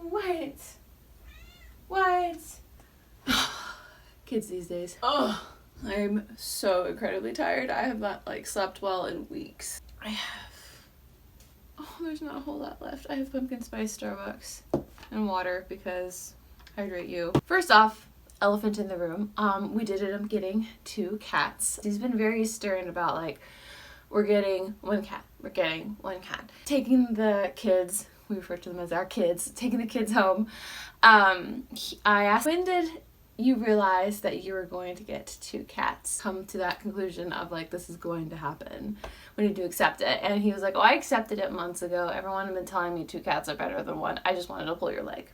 What? Kids these days. Oh, I'm so incredibly tired. I have not slept well in weeks. I have, there's not a whole lot left. I have pumpkin spice Starbucks and water because hydrate you. First off, elephant in the room. We did end up getting 2 cats. He's been very stern about we're getting 1 cat. We're getting 1 cat. Taking the kids, we refer to them as our kids, taking the kids home. I asked, when did you realize that you were going to get 2 cats? Come to that conclusion of this is going to happen. We need to accept it. And he was like, I accepted it months ago. Everyone had been telling me 2 cats are better than 1. I just wanted to pull your leg.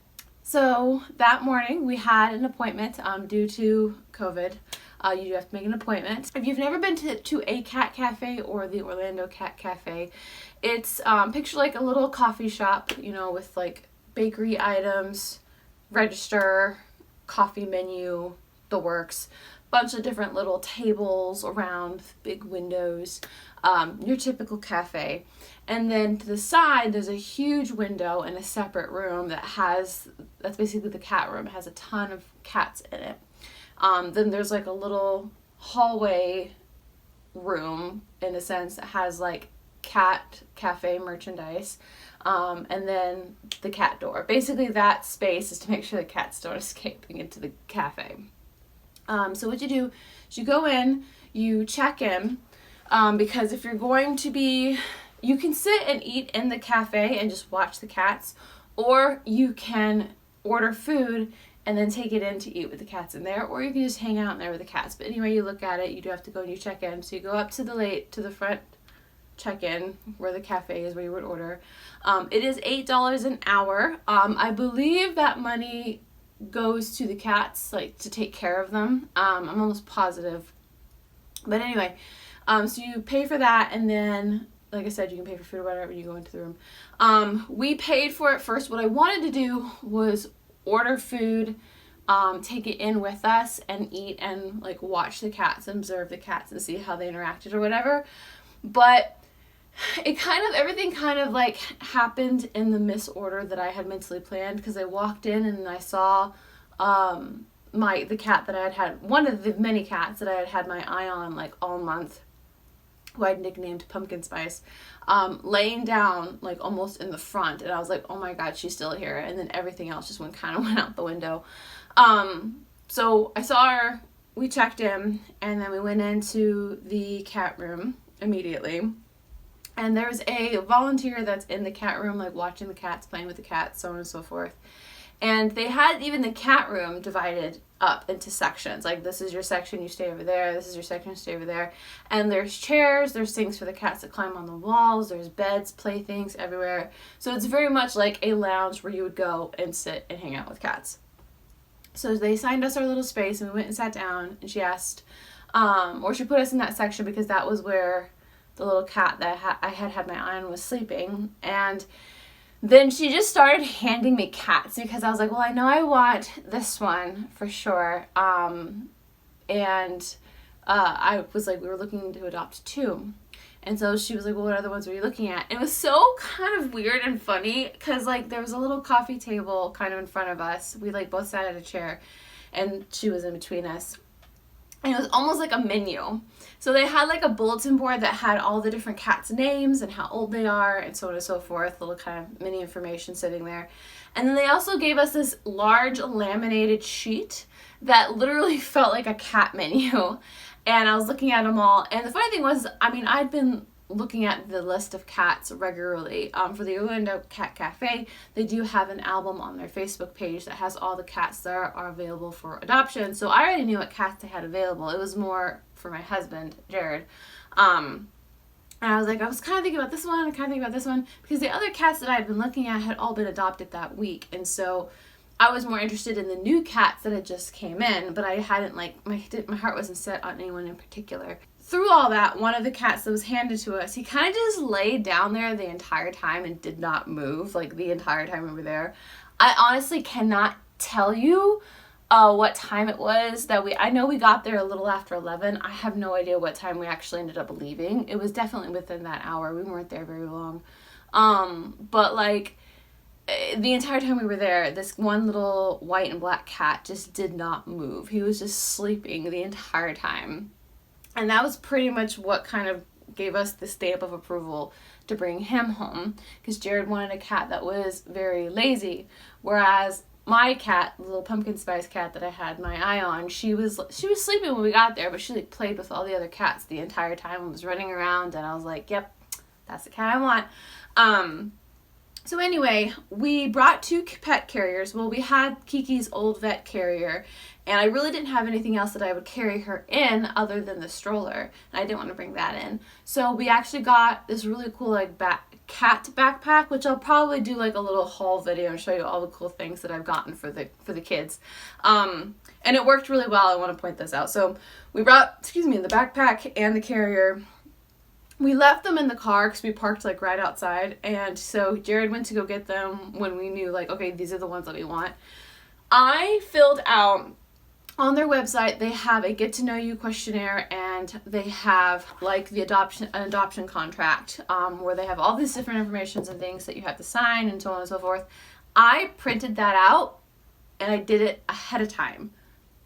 So that morning we had an appointment due to COVID. You do have to make an appointment. If you've never been to a cat cafe or the Orlando Cat Cafe, it's picture a little coffee shop, with bakery items, register, coffee menu, the works, bunch of different little tables around, big windows, your typical cafe. And then to the side, there's a huge window in a separate room that's basically the cat room. It has a ton of cats in it. Then there's a little hallway room, in a sense, that has cat cafe merchandise. And then the cat door. Basically that space is to make sure the cats don't escape into the cafe. So what you do is you go in, you check in, because if you're going to be, you can sit and eat in the cafe and just watch the cats, or you can order food and then take it in to eat with the cats in there, or you can just hang out in there with the cats. But anyway, you look at it, you do have to go and you check in. So you go up to the front check-in where the cafe is, where you would order. It is $8 an hour. I believe that money goes to the cats, to take care of them. I'm almost positive. But anyway, so you pay for that, and then, like I said, you can pay for food or whatever when you go into the room. We paid for it first. What I wanted to do was order food, take it in with us, and eat and watch the cats and observe the cats and see how they interacted or whatever. But everything happened in the misorder that I had mentally planned, because I walked in and I saw the cat that I had, one of the many cats that I had my eye on all month, who I'd nicknamed Pumpkin Spice, laying down almost in the front, and I was like, oh my god, she's still here. And then everything else just went out the window. So I saw her, we checked in, and then we went into the cat room immediately. And there's a volunteer that's in the cat room, watching the cats, playing with the cats, so on and so forth. And they had even the cat room divided up into sections. This is your section, you stay over there. This is your section, you stay over there. And there's chairs, there's things for the cats to climb on the walls, there's beds, playthings everywhere. So it's very much like a lounge where you would go and sit and hang out with cats. So they assigned us our little space, and we went and sat down, and she asked, or she put us in that section because that was where the little cat that I had my eye on was sleeping. And then she just started handing me cats, because I was like, well, I know I want this one for sure. I was like, we were looking to adopt 2. And so she was like, well, what other ones were you looking at? It was so kind of weird and funny, because there was a little coffee table kind of in front of us. We both sat at a chair, and she was in between us. And it was almost like a menu. So they had a bulletin board that had all the different cats' names and how old they are and so on and so forth, little kind of mini information sitting there. And then they also gave us this large laminated sheet that literally felt like a cat menu. And I was looking at them all. And the funny thing was, I'd been looking at the list of cats regularly. For the Orlando Cat Cafe, they do have an album on their Facebook page that has all the cats that are available for adoption. So I already knew what cats they had available. It was more for my husband, Jared. And I was kind of thinking about this one, because the other cats that I had been looking at had all been adopted that week. And so I was more interested in the new cats that had just came in, but I hadn't my heart wasn't set on anyone in particular. Through all that, one of the cats that was handed to us, he kind of just laid down there the entire time and did not move, the entire time we were there. I honestly cannot tell you what time it was I know we got there a little after 11. I have no idea what time we actually ended up leaving. It was definitely within that hour. We weren't there very long. But the entire time we were there, this one little white and black cat just did not move. He was just sleeping the entire time. And that was pretty much what kind of gave us the stamp of approval to bring him home, because Jared wanted a cat that was very lazy, whereas my cat, the little pumpkin spice cat that I had my eye on, she was sleeping when we got there, but she like played with all the other cats the entire time and was running around, and I was like, yep, that's the cat I want. So anyway, we brought 2 pet carriers. Well, we had Kiki's old vet carrier, and I really didn't have anything else that I would carry her in other than the stroller, and I didn't want to bring that in. So we actually got this really cool like cat backpack, which I'll probably do like a little haul video and show you all the cool things that I've gotten for the kids. And it worked really well. I want to point this out. So we brought, the backpack and the carrier. We left them in the car because we parked like right outside, and so Jared went to go get them when we knew like, okay, these are the ones that we want. I filled out on their website, they have a get to know you questionnaire, and they have like an adoption contract, where they have all these different informations and things that you have to sign and so on and so forth. I printed that out and I did it ahead of time.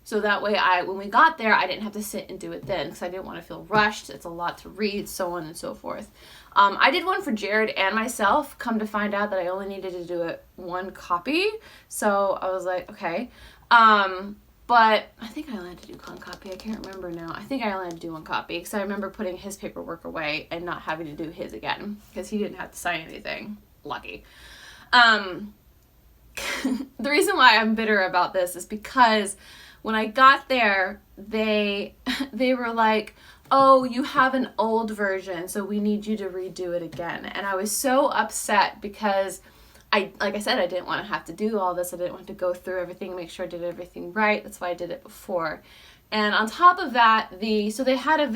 So that way when we got there, I didn't have to sit and do it then, because I didn't want to feel rushed. It's a lot to read, so on and so forth. I did one for Jared and myself, come to find out that I only needed to do it 1 copy. So I was like, okay. But I think I only had to do 1 copy. I can't remember now. I think I only had to do 1 copy, because I remember putting his paperwork away and not having to do his again, because he didn't have to sign anything. Lucky. The reason why I'm bitter about this is because when I got there, they were like, oh, you have an old version, so we need you to redo it again. And I was so upset because like I said, I didn't want to have to do all this. I didn't want to go through everything, make sure I did everything right. That's why I did it before. And on top of that, so they had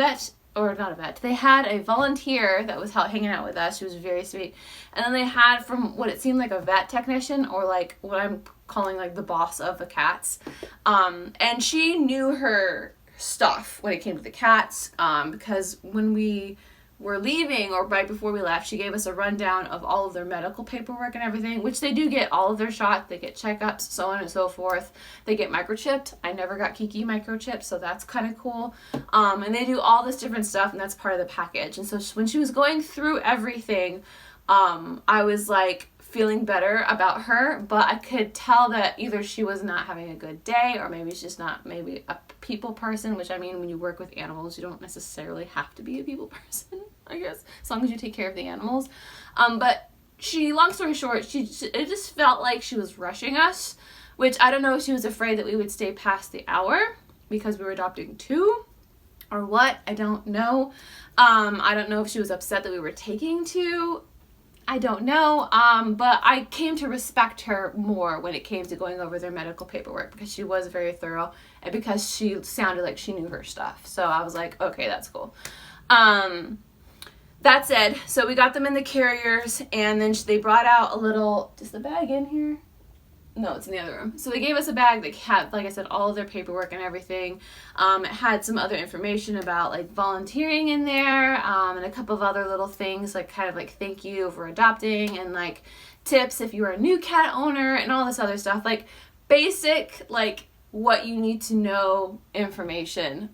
they had a volunteer that was hanging out with us. She was very sweet. And then they had, from what it seemed like, a vet technician, or like what I'm calling like the boss of the cats. And she knew her stuff when it came to the cats, because when we were leaving, or right before we left, she gave us a rundown of all of their medical paperwork and everything, which they do get all of their shots, they get checkups, so on and so forth. They get microchipped. I never got Kiki microchipped, so that's kind of cool. And they do all this different stuff, and that's part of the package. And so when she was going through everything, I was like feeling better about her, but I could tell that either she was not having a good day, or maybe she's just not maybe a people person, which I mean, when you work with animals, you don't necessarily have to be a people person, I guess, as long as you take care of the animals. But long story short, it just felt like she was rushing us, which I don't know if she was afraid that we would stay past the hour because we were adopting 2 or what. I don't know. I don't know if she was upset that we were taking 2. I don't know, but I came to respect her more when it came to going over their medical paperwork, because she was very thorough, and because she sounded like she knew her stuff. So I was like, okay, that's cool. That said, so we got them in the carriers, and then they brought out is the bag in here? No, it's in the other room. So they gave us a bag that had, like I said, all of their paperwork and everything. It had some other information about like volunteering in there, and a couple of other little things, like kind of like thank you for adopting, and like tips if you are a new cat owner, and all this other stuff, like basic like what you need to know information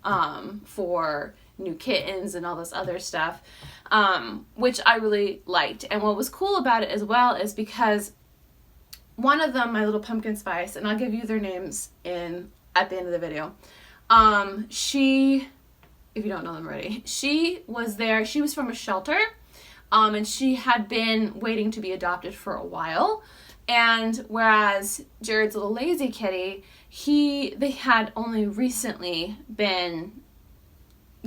for new kittens and all this other stuff, which I really liked. And what was cool about it as well is because one of them, my little pumpkin spice, and I'll give you their names at the end of the video. She, if you don't know them already, she was there. She was from a shelter, and she had been waiting to be adopted for a while. And whereas Jared's little lazy kitty, they had only recently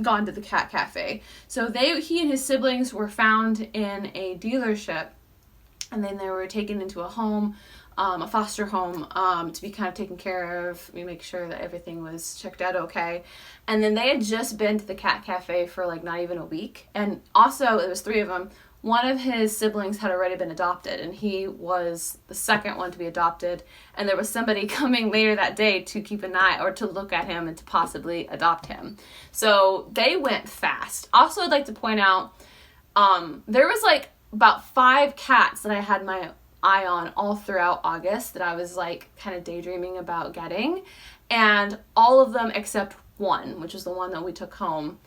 gone to the cat cafe. So he and his siblings were found in a dealership, and then they were taken into a home, a foster home, to be kind of taken care of. We make sure that everything was checked out okay. And then they had just been to the cat cafe for like not even a week. And also, it was 3 of them. One of his siblings had already been adopted, and he was the second one to be adopted. And there was somebody coming later that day to keep an eye, or to look at him and to possibly adopt him. So they went fast. Also, I'd like to point out, there was like about 5 cats that I had my eye on all throughout August that I was like kind of daydreaming about getting. And all of them except one, which was the one that we took home,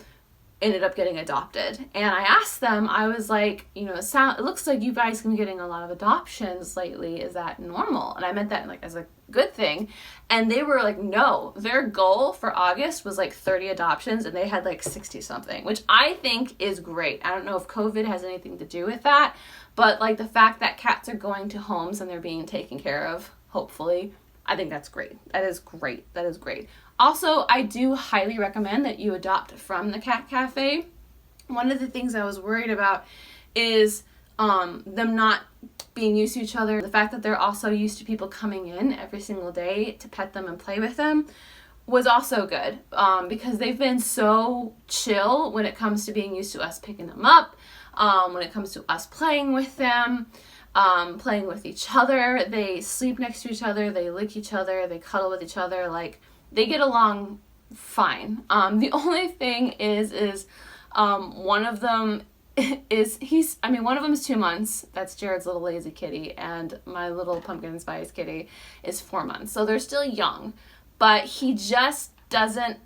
ended up getting adopted. And I asked them, I was like, you know, it looks like you guys have been getting a lot of adoptions lately. Is that normal? And I meant that like as a good thing. And they were like, no, their goal for August was like 30 adoptions and they had like 60 something, which I think is great. I don't know if COVID has anything to do with that, but like the fact that cats are going to homes and they're being taken care of, hopefully, I think that's great. That is great. That is great. Also, I do highly recommend that you adopt from the cat cafe. One of the things I was worried about is them not being used to each other. The fact that they're also used to people coming in every single day to pet them and play with them was also good, because they've been so chill when it comes to being used to us picking them up, when it comes to us playing with them, playing with each other. They sleep next to each other, they lick each other, they cuddle with each other, like they get along fine. The only thing is one of them one of them is 2 months. That's Jared's little lazy kitty, and my little pumpkin spice kitty is 4 months. So they're still young, but he just doesn't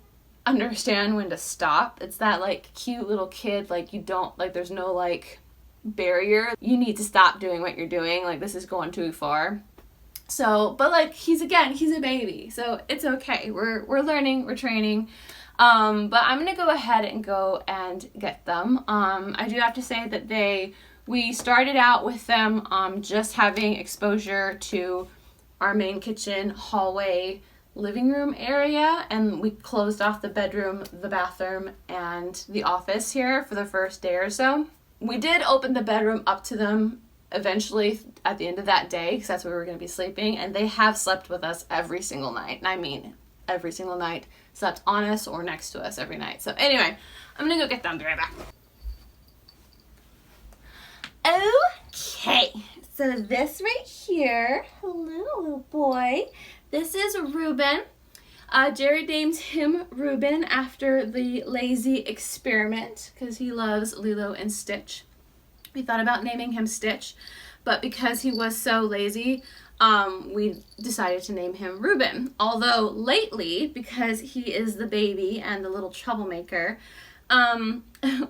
understand when to stop. It's that like cute little kid, like you don't, like there's no like barrier. You need to stop doing what you're doing. Like this is going too far. So, but like he's a baby, so it's okay. We're learning, we're training. But I'm gonna go ahead and get them. I do have to say that we started out with them just having exposure to our main kitchen, hallway, living room area, and we closed off the bedroom, the bathroom, and the office here for the first day or so. We did open the bedroom up to them eventually at the end of that day, because that's where we were going to be sleeping, and they have slept with us every single night. And I mean every single night, slept on us or next to us every night. So anyway, I'm gonna go get them. Be right back. Okay, so this right here, hello little boy, this is Reuben. Jared named him Reuben after the lazy experiment because he loves Lilo and Stitch. We thought about naming him Stitch, but because he was so lazy, we decided to name him Reuben. Although lately, because he is the baby and the little troublemaker,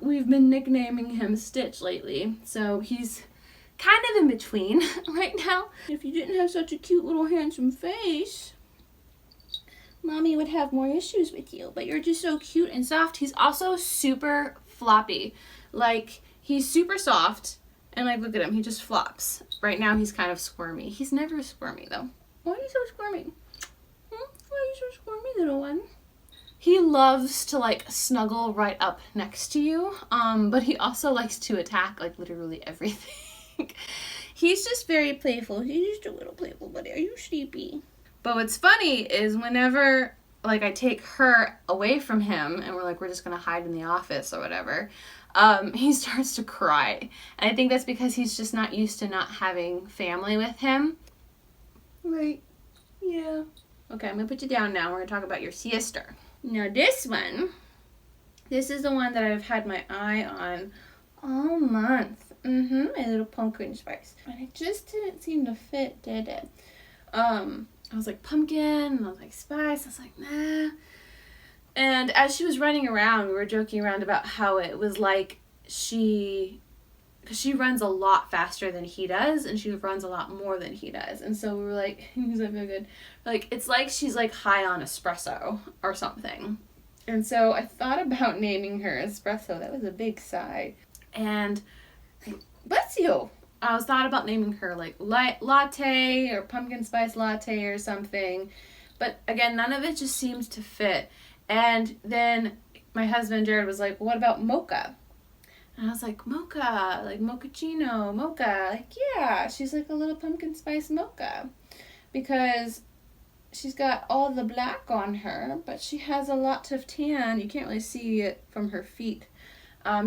we've been nicknaming him Stitch lately. So he's kind of in between right now. If you didn't have such a cute little handsome face, Mommy would have more issues with you. But you're just so cute and soft. He's also super floppy. Like, he's super soft, and like, look at him, he just flops. Right now, he's kind of squirmy. He's never squirmy, though. Why are you so squirmy? Why are you so squirmy, little one? He loves to, like, snuggle right up next to you, but he also likes to attack, like, literally everything. He's just very playful. He's just a little playful buddy. Are you sleepy? But what's funny is whenever, like, I take her away from him, and we're just gonna hide in the office or whatever, he starts to cry. And I think that's because he's just not used to not having family with him. Right. Yeah. Okay, I'm gonna put you down now. We're gonna talk about your sister. Now this is the one that I've had my eye on all month. My little pumpkin spice. And it just didn't seem to fit, did it? I was like, pumpkin, and I was like, spice. I was like, nah. And as she was running around, we were joking around about how it was like because she runs a lot faster than he does, and she runs a lot more than he does. And so we were like, he's like, feel good. Like, it's like she's like high on espresso or something. And so I thought about naming her Espresso. That was a big sigh. And bless you. I was thought about naming her like latte or pumpkin spice latte or something. But again, none of it just seemed to fit. And then my husband, Jared, was like, what about mocha? And I was like, mocha, like mochaccino, mocha. Like, yeah, she's like a little pumpkin spice mocha. Because she's got all the black on her, but she has a lot of tan. You can't really see it from her feet.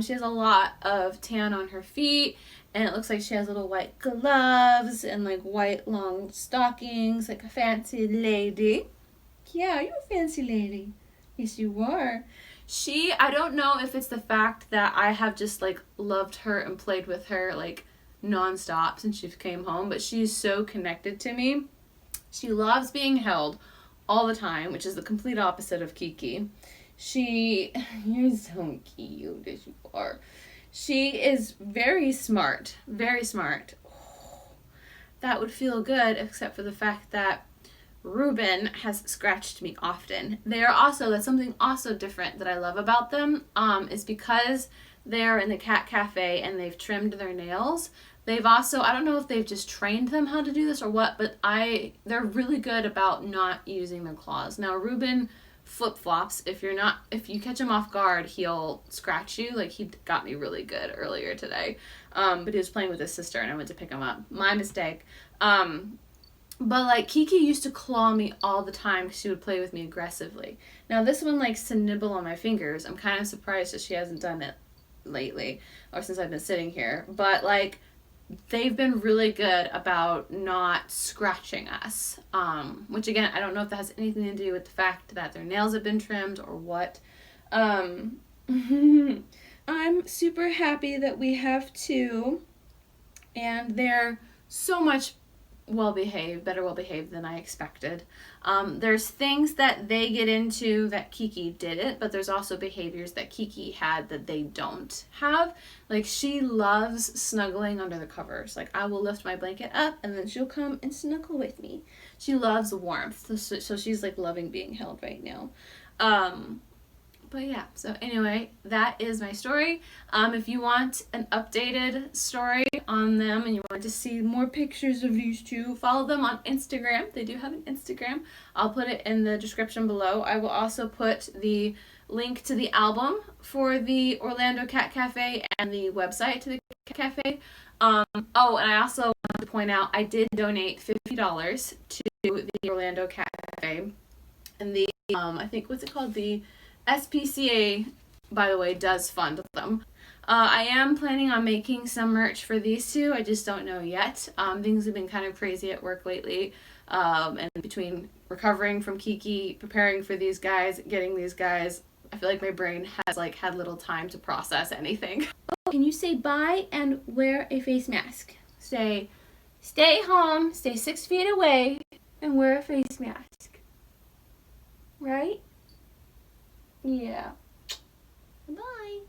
She has a lot of tan on her feet, and it looks like she has little white gloves and like white long stockings, like a fancy lady. Yeah, you're a fancy lady. Yes, you are. I don't know if it's the fact that I have just like loved her and played with her like nonstop since she came home, but she's so connected to me. She loves being held all the time, which is the complete opposite of Kiki. You're so cute as you are. She is very smart, very smart. Oh, that would feel good, except for the fact that Reuben has scratched me often. That's something also different that I love about them, is because they're in the cat cafe and they've trimmed their nails. They've also, I don't know if they've just trained them how to do this or what, but they're really good about not using their claws. Now, Reuben flip-flops. If you catch him off guard, he'll scratch you. Like, he got me really good earlier today. But he was playing with his sister and I went to pick him up. My mistake. But, like, Kiki used to claw me all the time because she would play with me aggressively. Now, this one likes to nibble on my fingers. I'm kind of surprised that she hasn't done it lately or since I've been sitting here. But, like, they've been really good about not scratching us. Which, again, I don't know if that has anything to do with the fact that their nails have been trimmed or what. I'm super happy that we have two. And they're so much better well behaved than I expected. There's things that they get into that Kiki didn't, but there's also behaviors that Kiki had that they don't have. Like, she loves snuggling under the covers. Like, I will lift my blanket up and then she'll come and snuggle with me. She loves warmth, so she's like loving being held right now. But yeah, so anyway, that is my story. If you want an updated story on them and you want to see more pictures of these two, follow them on Instagram. They do have an Instagram. I'll put it in the description below. I will also put the link to the album for the Orlando Cat Cafe and the website to the Cat Cafe. And I also want to point out I did donate $50 to the Orlando Cat Cafe. And the, I think, what's it called? The SPCA, by the way, does fund them. I am planning on making some merch for these two. I just don't know yet. Things have been kind of crazy at work lately. And between recovering from Kiki, preparing for these guys, getting these guys, I feel like my brain has had little time to process anything. Can you say bye and wear a face mask? Say, stay home, stay 6 feet away, and wear a face mask. Right? Yeah. Bye.